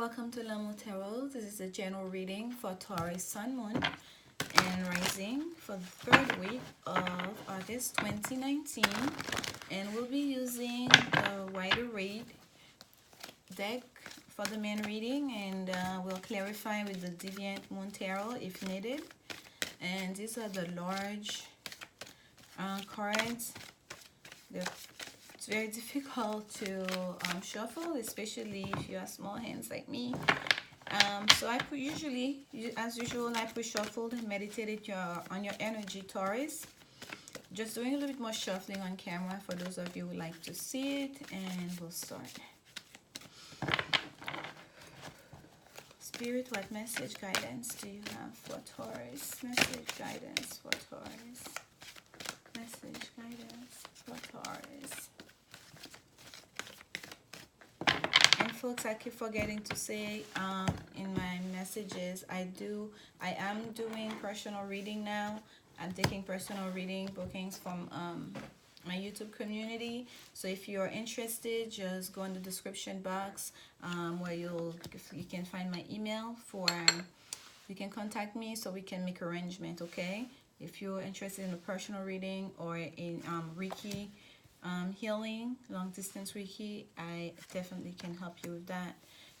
Welcome to Lanmoutarot. This is a general reading for Taurus, Sun, Moon, and Rising for the third week of August 2019. And we'll be using the Rider-Waite deck for the main reading, and we'll clarify with the Deviant Moon Tarot if needed. And these are the large cards. It's very difficult to shuffle, especially if you have small hands like me. So I put usually, as usual, I pre-shuffled and meditated on your energy, Taurus. Just doing a little bit more shuffling on camera for those of you who like to see it, and we'll start. Spirit, what message guidance do you have for Taurus? Message guidance for Taurus. Message guidance for Taurus. And folks, I keep forgetting to say in my messages, I am doing personal reading now. I'm taking personal reading bookings from my YouTube community. So if you're interested, just go in the description box where you can find my email for you can contact me so we can make arrangement. Okay, if you're interested in a personal reading or in Reiki healing, long distance Reiki, I definitely can help you with that.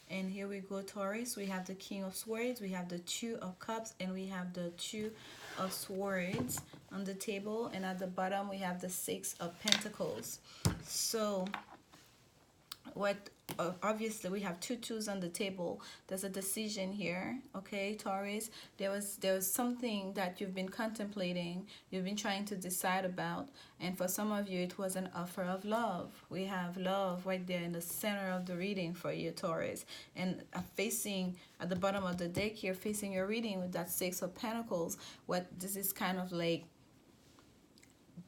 And here we go, Taurus. We have the King of Swords, we have the Two of Cups, and we have the Two of Swords on the table. And at the bottom, we have the Six of Pentacles. So, obviously we have two twos on the table. There's a decision here, okay, Taurus. There was something that you've been contemplating, you've been trying to decide about, and for some of you it was an offer of love. We have love right there in the center of the reading for you, Taurus. And facing at the bottom of the deck here, facing your reading with that Six of Pentacles, what this is kind of like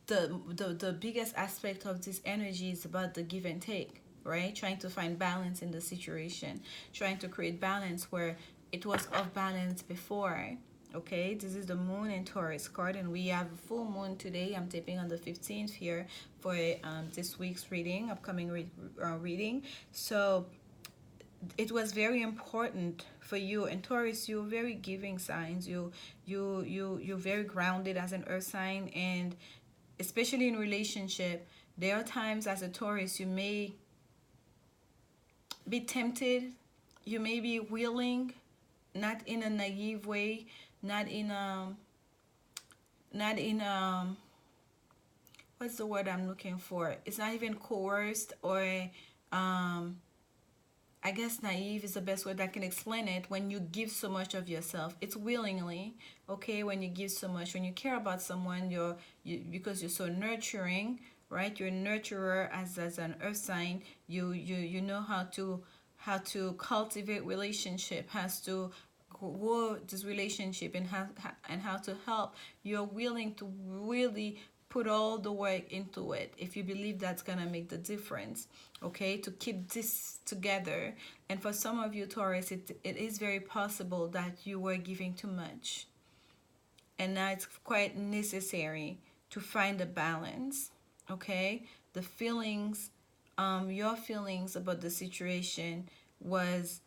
the biggest aspect of this energy is about the give and take, right? Trying to find balance in the situation, trying to create balance where it was off balance before. Okay, this is the Moon and Taurus card, and we have a full moon today. I'm taping on the 15th here for this week's reading, upcoming reading. So it was very important for you, and Taurus, you're very giving signs. You're very grounded as an earth sign, and especially in relationship, there are times as a Taurus you may be tempted, you may be willing, not in a naive way, not in what's the word I'm looking for? It's not even coerced, or I guess naive is the best word that can explain it. When you give so much of yourself, it's willingly, okay? When you give so much, when you care about someone, because you're so nurturing, right? You're a nurturer as an earth sign. You know how to cultivate relationship, has to grow this relationship, and how to help. You're willing to really put all the work into it if you believe that's gonna make the difference, okay, to keep this together. And for some of you, Taurus, it is very possible that you were giving too much, and now it's quite necessary to find a balance, okay? The feelings, your feelings about the situation was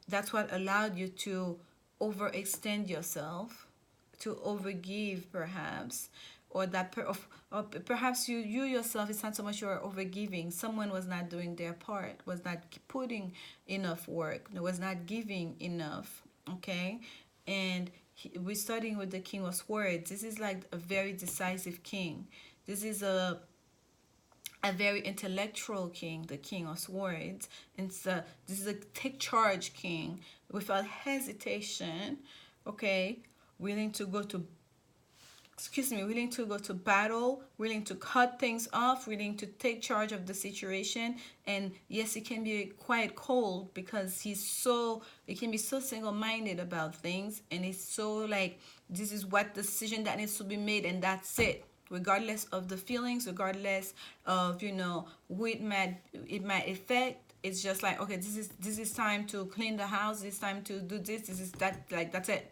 that's what allowed you to overextend yourself, to overgive perhaps, or that or perhaps you yourself, it's not so much you're overgiving. Someone was not doing their part, was not putting enough work, was not giving enough, okay? And we're starting with the King of Swords. This is like a very decisive king. This is a very intellectual king, the King of Swords. And this is a take charge king without hesitation, okay? Willing to go to battle, willing to cut things off, willing to take charge of the situation. And yes, it can be quite cold because he can be so single-minded about things, and it's so like, this is what decision that needs to be made, and that's it, regardless of the feelings, regardless of who it might affect. It's just like, okay, this is time to clean the house, this is time to do this is that, like, that's it.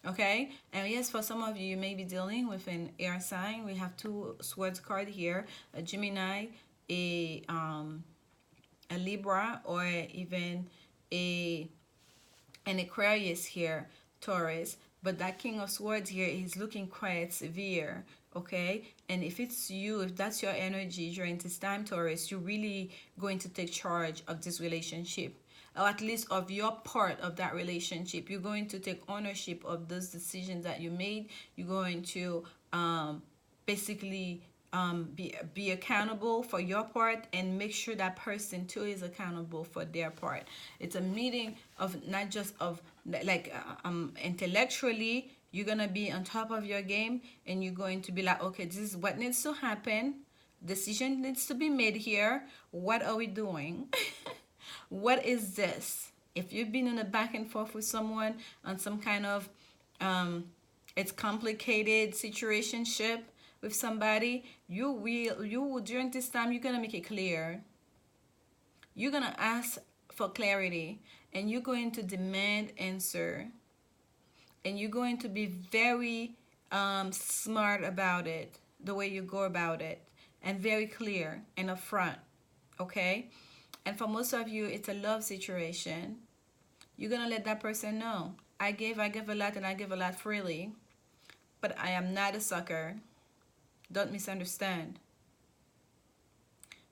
Okay, and yes, for some of you, you may be dealing with an air sign. We have two swords card here, a Gemini, a Libra, or even a an Aquarius here, Taurus, but that King of Swords here is looking quite severe, okay? And if it's you, if that's your energy during this time, Taurus, you're really going to take charge of this relationship, or at least of your part of that relationship. You're going to take ownership of those decisions that you made. You're going to basically be accountable for your part, and make sure that person too is accountable for their part. It's a meeting of not just of like intellectually. You're gonna be on top of your game, and you're going to be like, okay, this is what needs to happen. Decision needs to be made here. What are we doing? What is this? If you've been in a back and forth with someone on some kind of it's complicated situationship with somebody, you during this time, you're gonna make it clear. You're gonna ask for clarity, and you're going to demand answer, and you're going to be very smart about it, the way you go about it, and very clear and upfront, okay? And for most of you, it's a love situation. You're gonna let that person know, I give a lot, and I give a lot freely, but I am not a sucker. Don't misunderstand.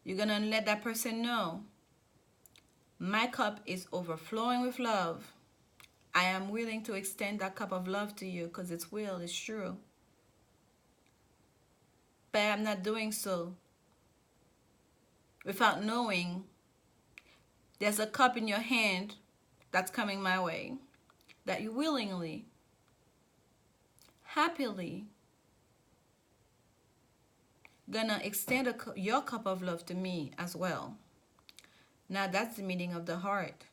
You're gonna let that person know, my cup is overflowing with love. I am willing to extend that cup of love to you because it's real, it's true. But I'm not doing so without knowing there's a cup in your hand that's coming my way, that you willingly, happily gonna extend your cup of love to me as well. Now that's the meaning of the heart.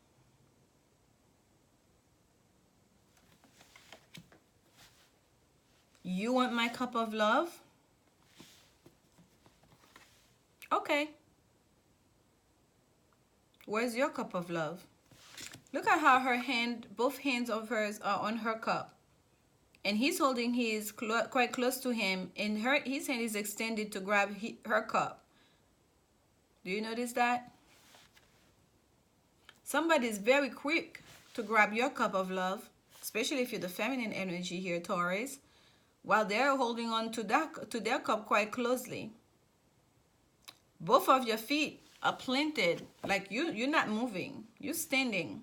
You want my cup of love? Okay. Where's your cup of love? Look at how her hand, both hands of hers are on her cup. And he's holding his quite close to him, and his hand is extended to grab her cup. Do you notice that? Somebody's very quick to grab your cup of love, especially if you're the feminine energy here, Taurus, while they're holding on to their cup quite closely. Both of your feet are planted, like you're not moving. You're standing.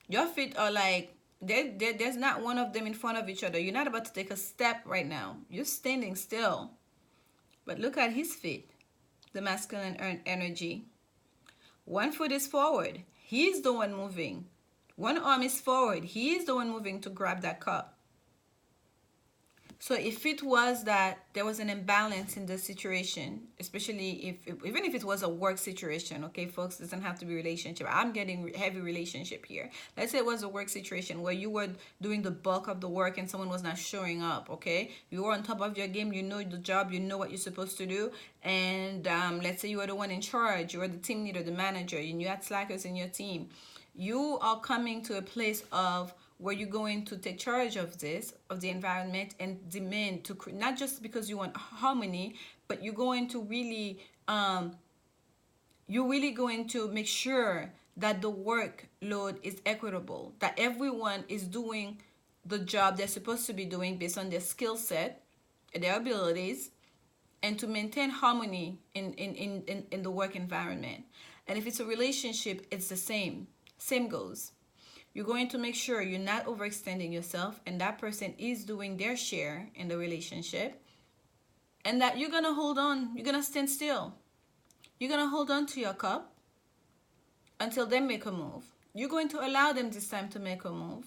Your feet are like, there's not one of them in front of each other. You're not about to take a step right now. You're standing still. But look at his feet, the masculine energy. One foot is forward. He's the one moving. One arm is forward. He's the one moving to grab that cup. So if it was that there was an imbalance in the situation, especially even if it was a work situation, okay, folks, it doesn't have to be relationship. I'm getting heavy relationship here. Let's say it was a work situation where you were doing the bulk of the work and someone was not showing up, okay? You were on top of your game, you know the job, you know what you're supposed to do, and let's say you were the one in charge, you were the team leader, the manager, and you had slackers in your team. You are coming to a place of where you're going to take charge of this, of the environment, and demand to, not just because you want harmony, but you're going to really, you're really going to make sure that the workload is equitable, that everyone is doing the job they're supposed to be doing based on their skill set and their abilities, and to maintain harmony in the work environment. And if it's a relationship, it's the same goes. You're going to make sure you're not overextending yourself, and that person is doing their share in the relationship, and that you're going to hold on. You're going to stand still. You're going to hold on to your cup until they make a move. You're going to allow them this time to make a move,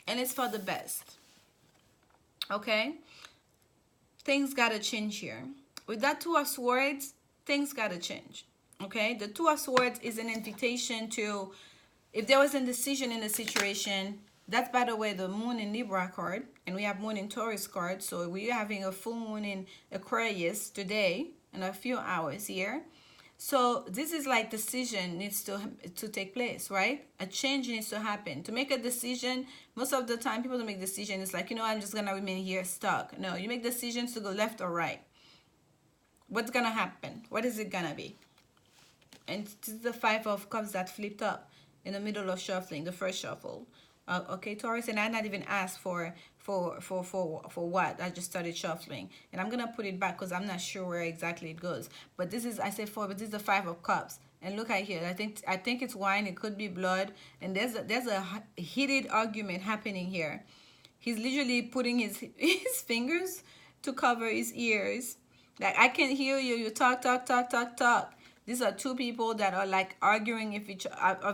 and it's for the best. Okay? Things got to change here. With that Two of Swords, things got to change. Okay? The Two of Swords is an invitation to, if there was a decision in the situation, that's, by the way, the Moon in Libra card, and we have Moon in Taurus card, so we're having a full moon in Aquarius today in a few hours here. So this is like decision needs to take place, right? A change needs to happen. To make a decision, most of the time people don't make decisions. It's like, you know, I'm just going to remain here stuck. No, you make decisions to go left or right. What's going to happen? What is it going to be? And this is the Five of Cups that flipped up in the middle of shuffling, the first shuffle. Okay, Taurus, and I not even asked for what. I just started shuffling, and I'm gonna put it back because I'm not sure where exactly it goes. But this is, I said four, but this is the Five of Cups. And look at here. I think it's wine. It could be blood. And there's a heated argument happening here. He's literally putting his fingers to cover his ears. Like, I can hear you. You talk, talk, talk, talk, talk. These are two people that are like arguing of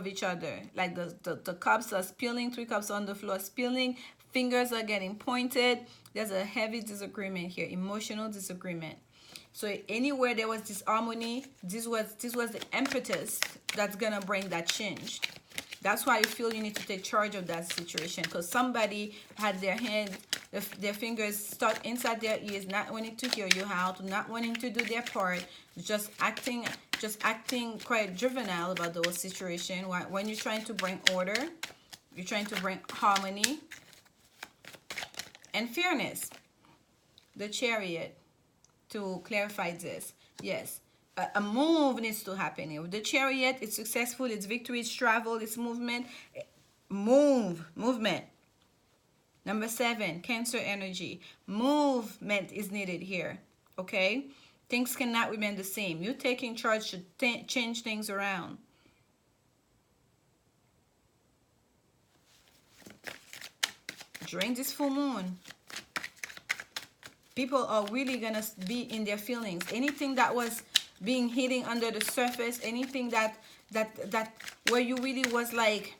each other. Like the cups are spilling, 3 cups on the floor spilling, fingers are getting pointed. There's a heavy disagreement here, emotional disagreement. So anywhere there was disharmony, this was the impetus that's gonna bring that change. That's why you feel you need to take charge of that situation, because somebody had their hands, their fingers stuck inside their ears, not wanting to hear you out, not wanting to do their part, just acting quite juvenile about those situations. When you're trying to bring order, you're trying to bring harmony and fairness. The Chariot, to clarify this, yes. A move needs to happen here. With the Chariot, it's successful, it's victory, it's travel, it's movement. Movement. Number 7, Cancer energy. Movement is needed here, okay? Things cannot remain the same. You taking charge to change things around. During this full moon, people are really gonna be in their feelings. Anything that was being hidden under the surface, anything that where you really was like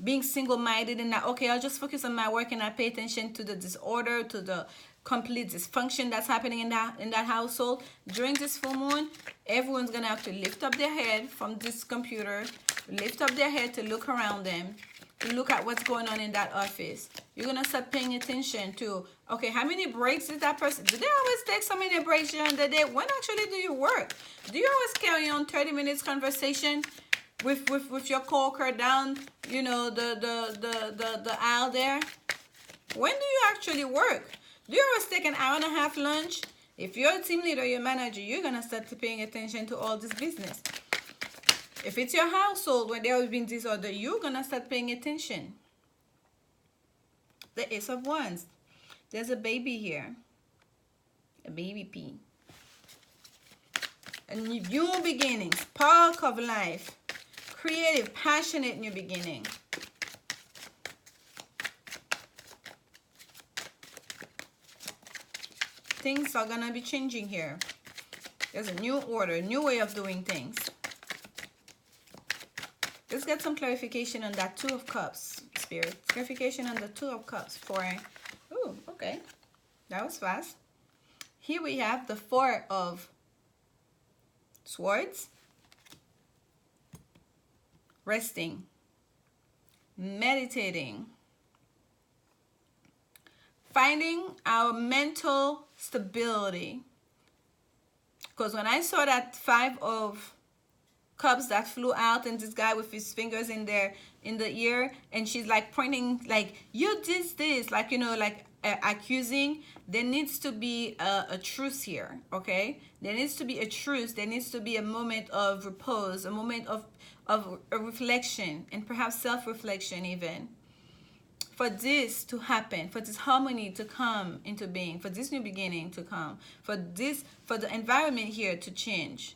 being single-minded and that, okay, I'll just focus on my work and I pay attention to the disorder, to the complete dysfunction that's happening in that household. During this full moon, everyone's gonna have to lift up their head from this computer, lift up their head to look around them, to look at what's going on in that office. You're gonna start paying attention to, okay, how many breaks did that person, do they always take so many breaks during the day? When actually do you work? Do you always carry on 30 minutes conversation with your coworker down, you know, the aisle there? When do you actually work? Do you always take an hour and a half lunch? If you're a team leader, your manager, you're gonna start paying attention to all this business. If it's your household where there has been disorder, you're gonna start paying attention. The Ace of Wands. There's a baby here. A baby P. A new beginning. Spark of life. Creative, passionate new beginning. Things are gonna be changing here. There's a new order, a new way of doing things. Let's get some clarification on that 2 of Cups, Spirit. Clarification on the 2 of Cups for, oh, okay. That was fast. Here we have the 4 of Swords. Resting. Meditating. Finding our mental stability. Because when I saw that 5 of Cups that flew out and this guy with his fingers in the ear, and she's like pointing like, you did this, like, you know, like accusing, there needs to be a truce here, okay? There needs to be a truce. There needs to be a moment of repose, a moment of a reflection, and perhaps self-reflection even, for this to happen, for this harmony to come into being, for this new beginning to come, for the environment here to change.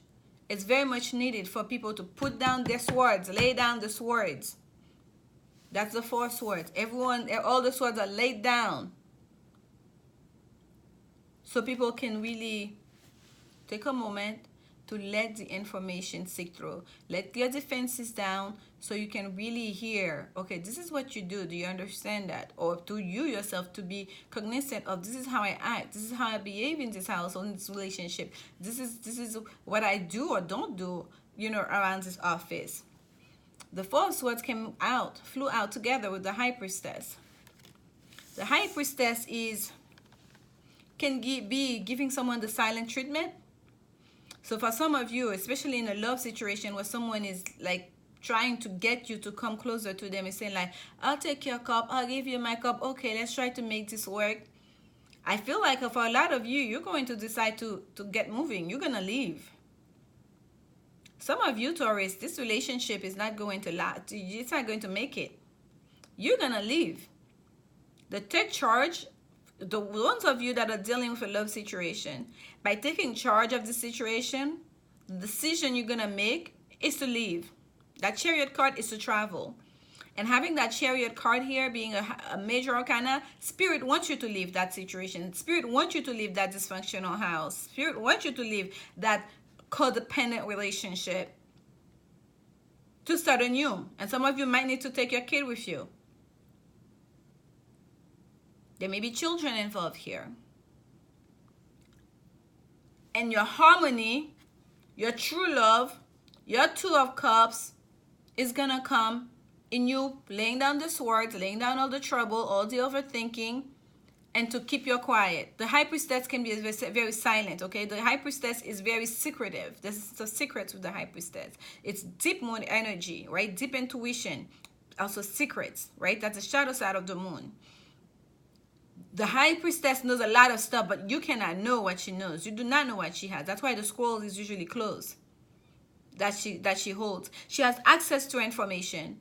It's very much needed for people to put down their swords, lay down the swords. That's the 4 swords. Everyone, all the swords are laid down. So people can really take a moment to let the information sink through. Let your defenses down so you can really hear, okay, this is what you do. Do you understand that? Or to you yourself to be cognizant of, this is how I act. This is how I behave in this household, in this relationship. This is what I do or don't do, you know, around this office. The 4 of Swords flew out together with the High Priestess. The High Priestess can be giving someone the silent treatment. So for some of you, especially in a love situation where someone is like trying to get you to come closer to them and saying like, I'll take your cup, I'll give you my cup, okay, let's try to make this work. I feel like for a lot of you, you're going to decide to get moving. You're going to leave. Some of you, Taurus, this relationship is not going to last. It's not going to make it. You're going to leave. Take charge. The ones of you that are dealing with a love situation, by taking charge of the situation, the decision you're going to make is to leave. That Chariot card is to travel. And having that Chariot card here being a major arcana, Spirit wants you to leave that situation. Spirit wants you to leave that dysfunctional house. Spirit wants you to leave that codependent relationship to start anew. And some of you might need to take your kid with you. There may be children involved here. And your harmony, your true love, your Two of Cups is going to come in you laying down the swords, laying down all the trouble, all the overthinking, and to keep you quiet. The High Priestess can be very silent, okay? The High Priestess is very secretive. There's the secrets with the High Priestess. It's deep moon energy, right? Deep intuition. Also secrets, right? That's the shadow side of the moon. The High Priestess knows a lot of stuff, but you cannot know what she knows. You do not know what she has. That's why the scroll is usually closed. That she holds. She has access to information,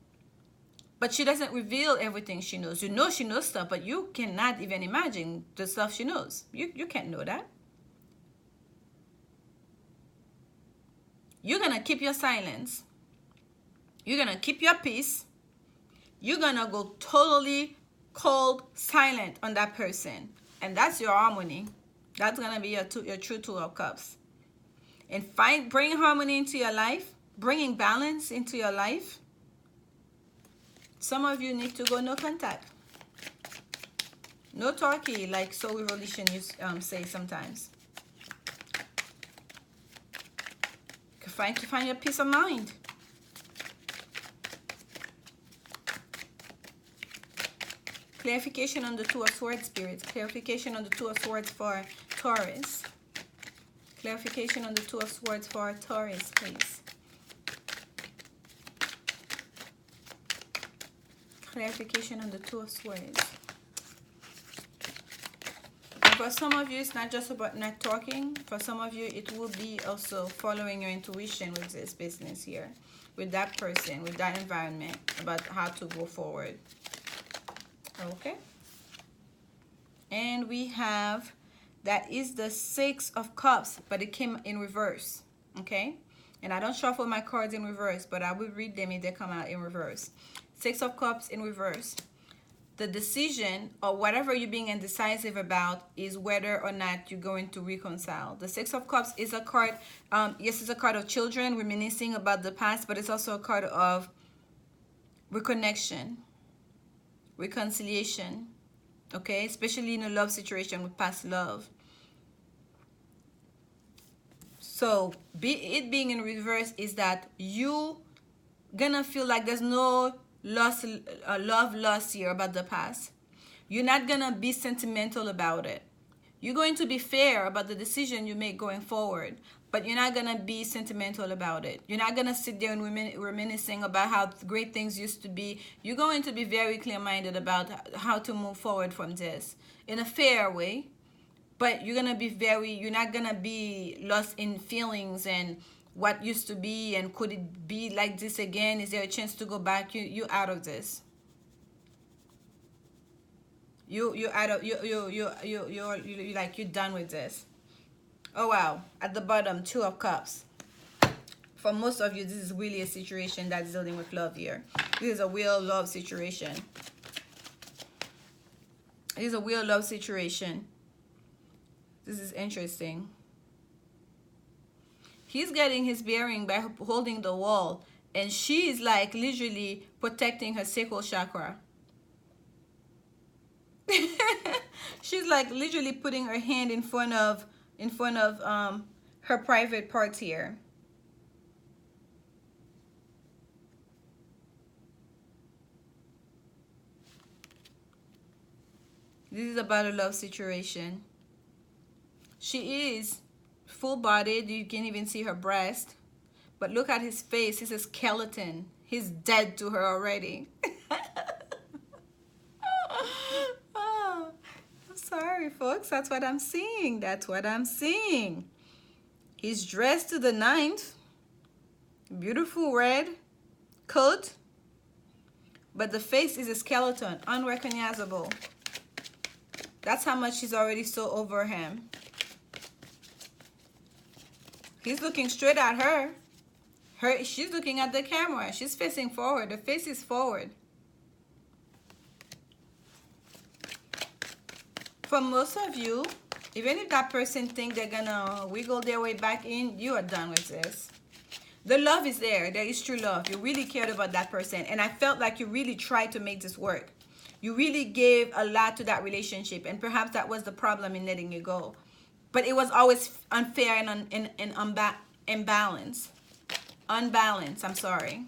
but she doesn't reveal everything she knows. You know she knows stuff, but you cannot even imagine the stuff she knows. You can't know that. You're going to keep your silence. You're going to keep your peace. You're going to go totally cold, silent on that person. And that's your harmony. That's going to be your true Two of Cups. And bring harmony into your life. Bringing balance into your life. Some of you need to go no contact. No talkie, like Soul Revolution say sometimes. To find your peace of mind. Clarification on the Two of Swords, spirits. Clarification on the Two of Swords for Taurus. Clarification on the Two of Swords for Taurus, please. Clarification on the Two of Swords. And for some of you, it's not just about not talking. For some of you, it will be also following your intuition with this business here. With that person, with that environment, about how to go forward. Okay. And we have, that is the Six of Cups, but it came in reverse. Okay. And I don't shuffle my cards in reverse, but I will read them if they come out in reverse. Six of Cups in reverse. The decision or whatever you're being indecisive about is whether or not you're going to reconcile. The Six of Cups is a card, yes, it's a card of children reminiscing about the past, but it's also a card of reconnection, reconciliation, okay? Especially in a love situation with past love. So it being in reverse is that you gonna feel like there's no love lost here about the past. You're not gonna be sentimental about it. You're going to be fair about the decision you make going forward, but you're not gonna be sentimental about it. You're not gonna sit there and reminiscing about how great things used to be. You're going to be very clear-minded about how to move forward from this in a fair way, but you're not gonna be lost in feelings and what used to be, and could it be like this again? Is there a chance to go back? You out of this. You're like, you're done with this. Oh wow, at the bottom, Two of Cups. For most of you, this is really a situation that's dealing with love here. This is a real love situation. This is a real love situation. This is interesting. He's getting his bearing by holding the wall, and she's like literally protecting her sacral chakra. She's like literally putting her hand in front of her private parts here. This is about a love situation. She is full-bodied. You can even see her breast. But look at his face. He's a skeleton. He's dead to her already. Oh, I'm sorry, folks. That's what I'm seeing. That's what I'm seeing. He's dressed to the nines. Beautiful red coat, but the face is a skeleton, unrecognizable. That's how much she's already so over him. He's looking straight at her. She's looking at the camera. She's facing forward. The face is forward. For most of you, even if that person thinks they're gonna wiggle their way back in, you are done with this. The love is there. There is true love. You really cared about that person. And I felt like you really tried to make this work. You really gave a lot to that relationship. And perhaps that was the problem in letting you go. But it was always unfair and imbalanced. Unbalanced, I'm sorry.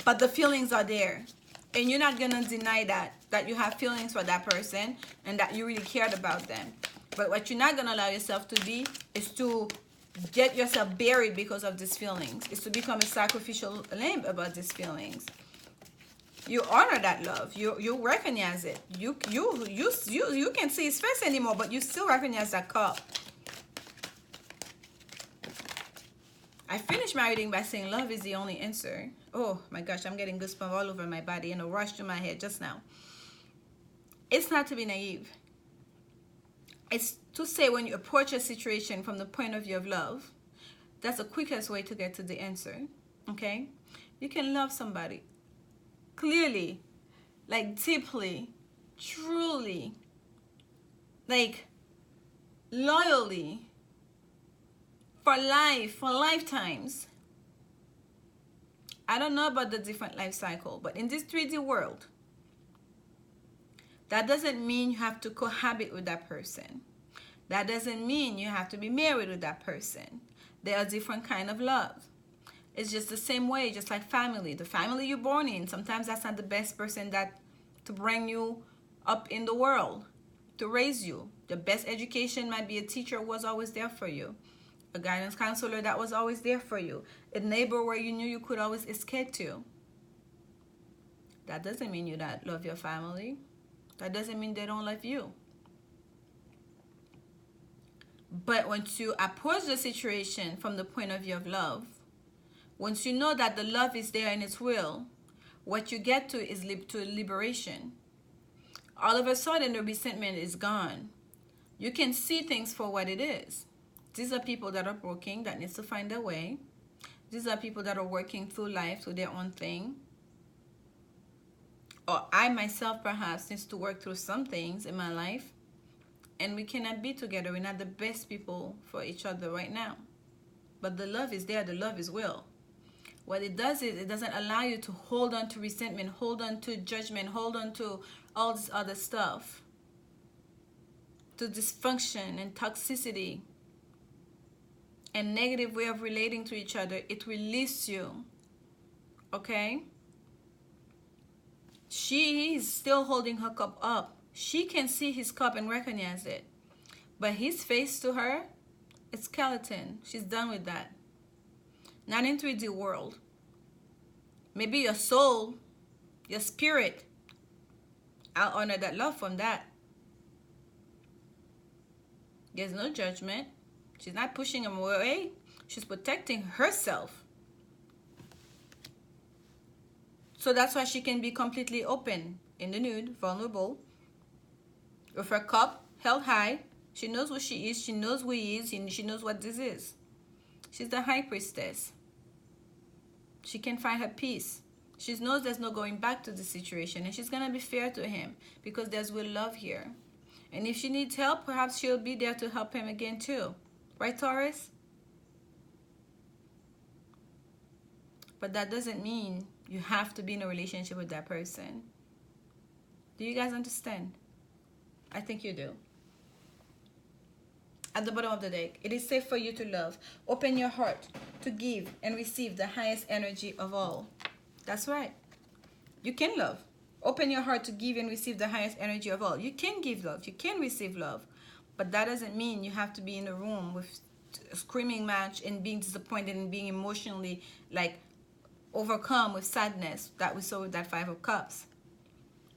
But the feelings are there. And you're not going to deny that you have feelings for that person and that you really cared about them. But what you're not going to allow yourself to be is to get yourself buried because of these feelings. Is to become a sacrificial lamb about these feelings. You honor that love. You recognize it. You can't see his face anymore, but you still recognize that cup. I finished my reading by saying love is the only answer. Oh my gosh, I'm getting goosebumps all over my body and a rush to my head just now. It's not to be naive. It's to say when you approach a situation from the point of view of love, that's the quickest way to get to the answer. Okay? You can love somebody clearly, like deeply, truly, like loyally, for life, for lifetimes. I don't know about the different life cycle, but in this 3D world, that doesn't mean you have to cohabit with that person. That doesn't mean you have to be married with that person. There are different kind of love. It's just the same way, just like family. The family you're born in, sometimes that's not the best person to bring you up in the world, to raise you. The best education might be a teacher who was always there for you. A guidance counselor that was always there for you. A neighbor where you knew you could always escape to. That doesn't mean you don't love your family. That doesn't mean they don't love you. But once you approach the situation from the point of view of love, once you know that the love is there and it's real, what you get to is to liberation. All of a sudden, the resentment is gone. You can see things for what it is. These are people that are broken, that needs to find their way. These are people that are working through life, through their own thing. Or I myself perhaps needs to work through some things in my life. And we cannot be together. We're not the best people for each other right now. But the love is there. The love is real. What it does is it doesn't allow you to hold on to resentment, hold on to judgment, hold on to all this other stuff. To dysfunction and toxicity and negative way of relating to each other. It releases you. Okay? She is still holding her cup up. She can see his cup and recognize it. But his face to her, it's skeleton. She's done with that. Not in 3D world. Maybe your soul, your spirit, I'll honor that love from that. There's no judgment. She's not pushing him away. She's protecting herself. So that's why she can be completely open, in the nude, vulnerable, with her cup held high. She knows who she is. She knows who he is. She knows what this is. She's the high priestess. She can find her peace. She knows there's no going back to the situation. And she's going to be fair to him because there's real love here. And if she needs help, perhaps she'll be there to help him again too. Right, Taurus? But that doesn't mean you have to be in a relationship with that person. Do you guys understand? I think you do. At the bottom of the deck, it is safe for you to love. Open your heart to give and receive the highest energy of all. That's right. You can love. Open your heart to give and receive the highest energy of all. You can give love. You can receive love. But that doesn't mean you have to be in a room with a screaming match and being disappointed and being emotionally overcome with sadness that we saw with that 5 of Cups.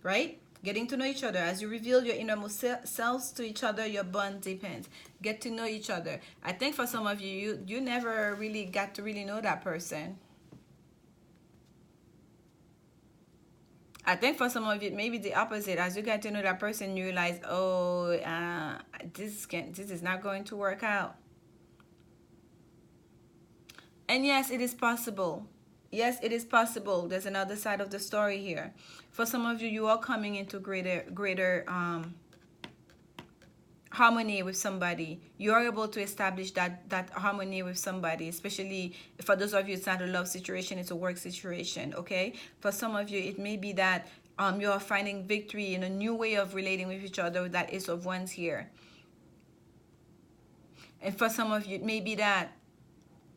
Right? Getting to know each other. As you reveal your innermost selves to each other, your bond deepens. Get to know each other. I think for some of you, you never really got to really know that person. I think for some of you, maybe the opposite. As you get to know that person, you realize, oh, this is not going to work out. And yes, it is possible. Yes, it is possible. There's another side of the story here. For some of you, you are coming into greater harmony with somebody. You are able to establish that harmony with somebody, especially for those of you, it's not a love situation, it's a work situation. Okay, for some of you, it may be that you are finding victory in a new way of relating with each other with that Ace of Wands here. And for some of you, it may be that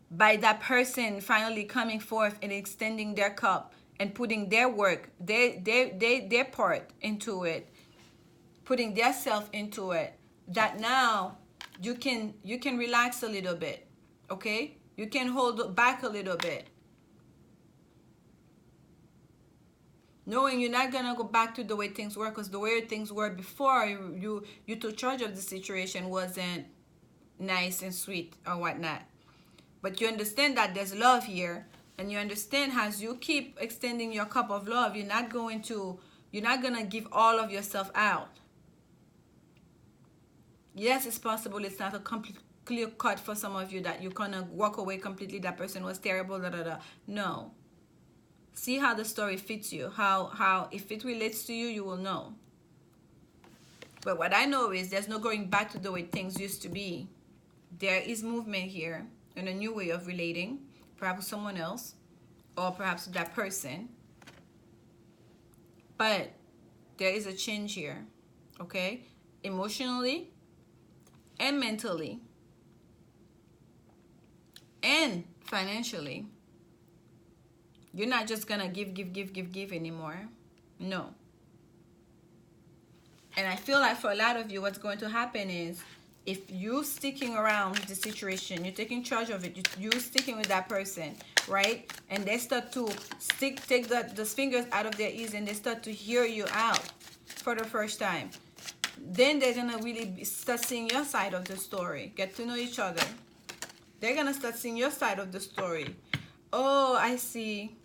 by that person finally coming forth and extending their cup and putting their work, their part into it, putting their self into it, that now you can relax a little bit. Okay, you can hold back a little bit, knowing you're not gonna go back to the way things were, because the way things were before you took charge of the situation wasn't nice and sweet or whatnot. But you understand that there's love here, and you understand as you keep extending your cup of love, you're not gonna give all of yourself out. Yes, it's possible it's not a complete clear cut for some of you that you're gonna walk away completely, that person was terrible, No. See how the story fits you. How if it relates to you, you will know. But what I know is there's no going back to the way things used to be. There is movement here and a new way of relating, perhaps with someone else, or perhaps with that person. But there is a change here, okay? Emotionally and mentally and financially. You're not just gonna give anymore. No. And I feel like for a lot of you, what's going to happen is, if you sticking around the situation, you're taking charge of it, you sticking with that person, right? And they start to take the fingers out of their ears, and they start to hear you out for the first time. Then they're gonna really start seeing your side of the story. Get to know each other. They're gonna start seeing your side of the story. Oh, I see.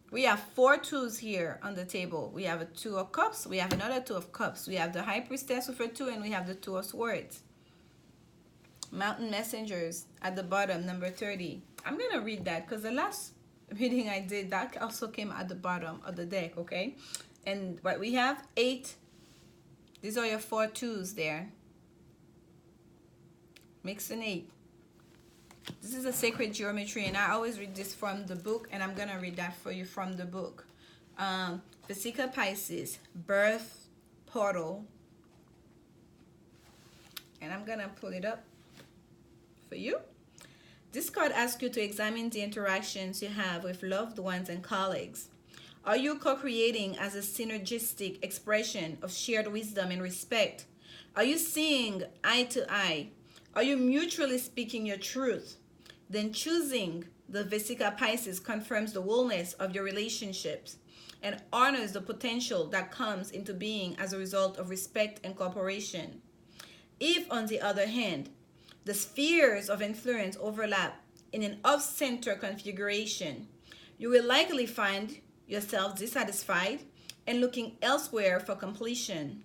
We have 4 twos here on the table. We have a 2 of cups. We have another 2 of cups. We have the high priestess with her 2, and we have the 2 of swords. Mountain messengers at the bottom, number 30. I'm going to read that because the last reading I did, that also came at the bottom of the deck, okay? And what we have, 8. These are your 4 twos there. Mix an 8. This is a sacred geometry, and I always read this from the book, and I'm going to read that for you from the book. Vesica Pisces, birth portal. And I'm going to pull it up for you. This card asks you to examine the interactions you have with loved ones and colleagues. Are you co-creating as a synergistic expression of shared wisdom and respect? Are you seeing eye to eye? Are you mutually speaking your truth? Then choosing the Vesica Pisces confirms the wholeness of your relationships and honors the potential that comes into being as a result of respect and cooperation. If, on the other hand, the spheres of influence overlap in an off-center configuration, you will likely find yourself dissatisfied and looking elsewhere for completion.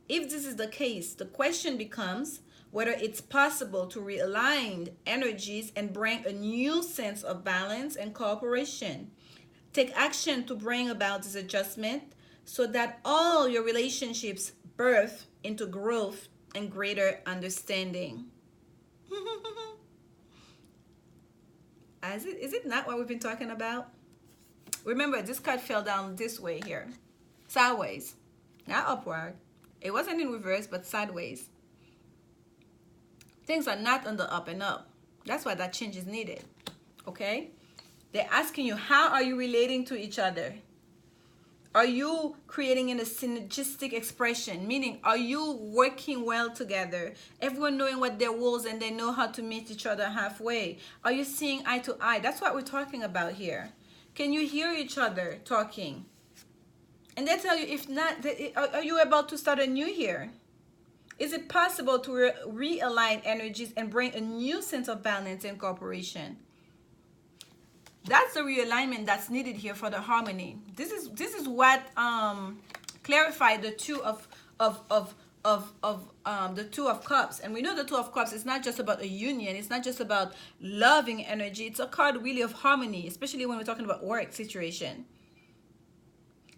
If this is the case, the question becomes whether it's possible to realign energies and bring a new sense of balance and cooperation. Take action to bring about this adjustment so that all your relationships birth into growth and greater understanding. Is it not what we've been talking about? Remember, this card fell down this way here. Sideways, not upward. It wasn't in reverse, but sideways. Things are not on the up and up. That's why that change is needed, okay? They're asking you, how are you relating to each other? Are you creating in a synergistic expression? Meaning, are you working well together? Everyone knowing what their roles and they know how to meet each other halfway. Are you seeing eye to eye? That's what we're talking about here. Can you hear each other talking? And they tell you, if not, are you about to start a new year? Is it possible to realign energies and bring a new sense of balance and cooperation? That's the realignment that's needed here for the harmony. This is what clarified the two of the two of cups. And we know the two of cups is not just about a union, it's not just about loving energy, it's a card really of harmony, especially when we're talking about work situation.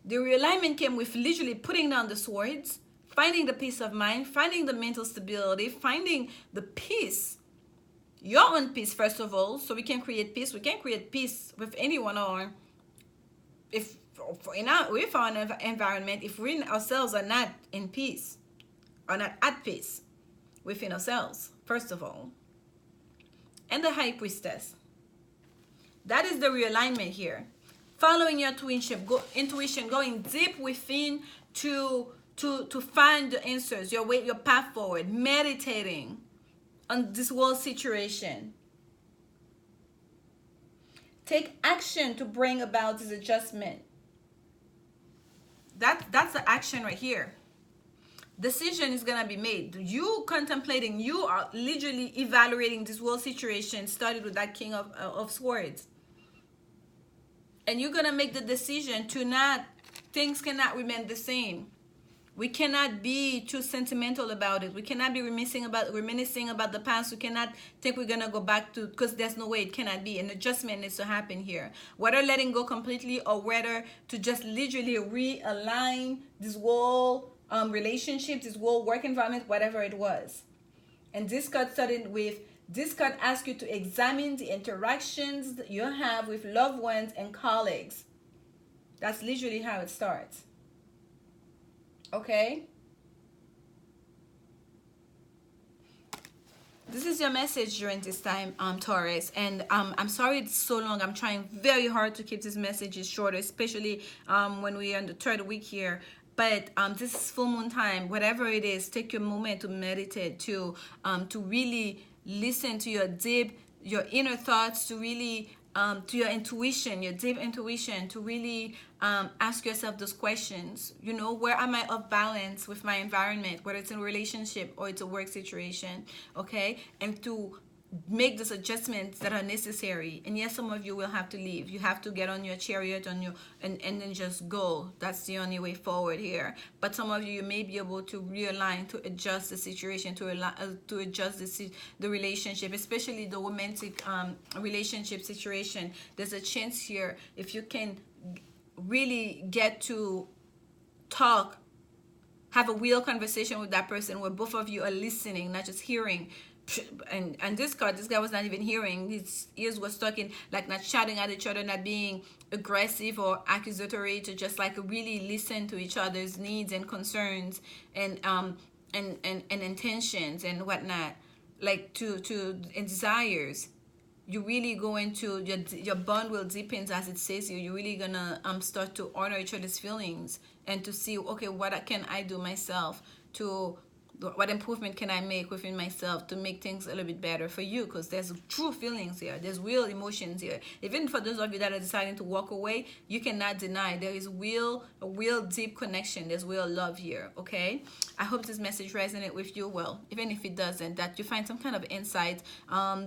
The realignment came with literally putting down the swords, finding the peace of mind, finding the mental stability, finding the peace, your own peace first of all, so we can create peace. We can't create peace with anyone, or if with our environment, if we ourselves are not in peace, are not at peace within ourselves, first of all. And the High Priestess. That is the realignment here. Following your intuition, going deep within to find the answers, your way, your path forward, meditating on this world situation. Take action to bring about this adjustment. That's the action right here. Decision is gonna be made. You contemplating, you are literally evaluating this world situation. Started with that King of Swords, and you're gonna make the decision to not. Things cannot remain the same. We cannot be too sentimental about it. We cannot be reminiscing about the past. We cannot think we're gonna go back to, because there's no way it cannot be. An adjustment needs to happen here. Whether letting go completely or whether to just literally realign this whole relationship, this whole work environment, whatever it was. And this card started with, this card asks you to examine the interactions that you have with loved ones and colleagues. That's literally how it starts. Okay? This is your message during this time, Taurus. And I'm sorry it's so long. I'm trying very hard to keep these messages short, especially when we are in the third week here. But this is full moon time. Whatever it is, take your moment to meditate, to really listen to your inner thoughts, to really to your intuition, your deep intuition, to really ask yourself those questions. You know, where am I off balance with my environment, whether it's in a relationship or it's a work situation, okay? And to make those adjustments that are necessary. And yes, some of you will have to leave. You have to get on your chariot and then just go. That's the only way forward here. But some of you may be able to realign, to adjust the situation, to adjust the relationship, especially the romantic relationship situation. There's a chance here, if you can really get to talk, have a real conversation with that person where both of you are listening, not just hearing. And this guy was not even hearing. His ears were talking, like not shouting at each other, not being aggressive or accusatory, to just like really listen to each other's needs and concerns and intentions and whatnot, like and desires. You really go into your bond will deepen, as it says here. You're really gonna start to honor each other's feelings and to see, okay, what can I do myself to, what improvement can I make within myself to make things a little bit better for you? Because there's true feelings here. There's real emotions here. Even for those of you that are deciding to walk away, you cannot deny there is a real deep connection. There's real love here, okay? I hope this message resonates with you. Well, even if it doesn't, that you find some kind of insight.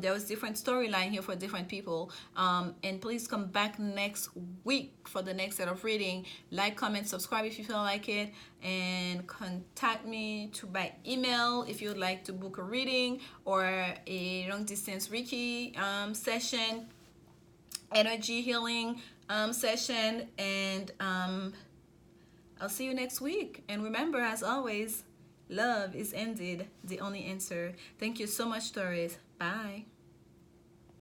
There was different storyline here for different people. And please come back next week for the next set of reading. Like, comment, subscribe if you feel like it. And contact me by email if you would like to book a reading or a long distance Reiki session, energy healing session, and I'll see you next week. And remember, as always, love is indeed the only answer. Thank you so much, Taurus. Bye.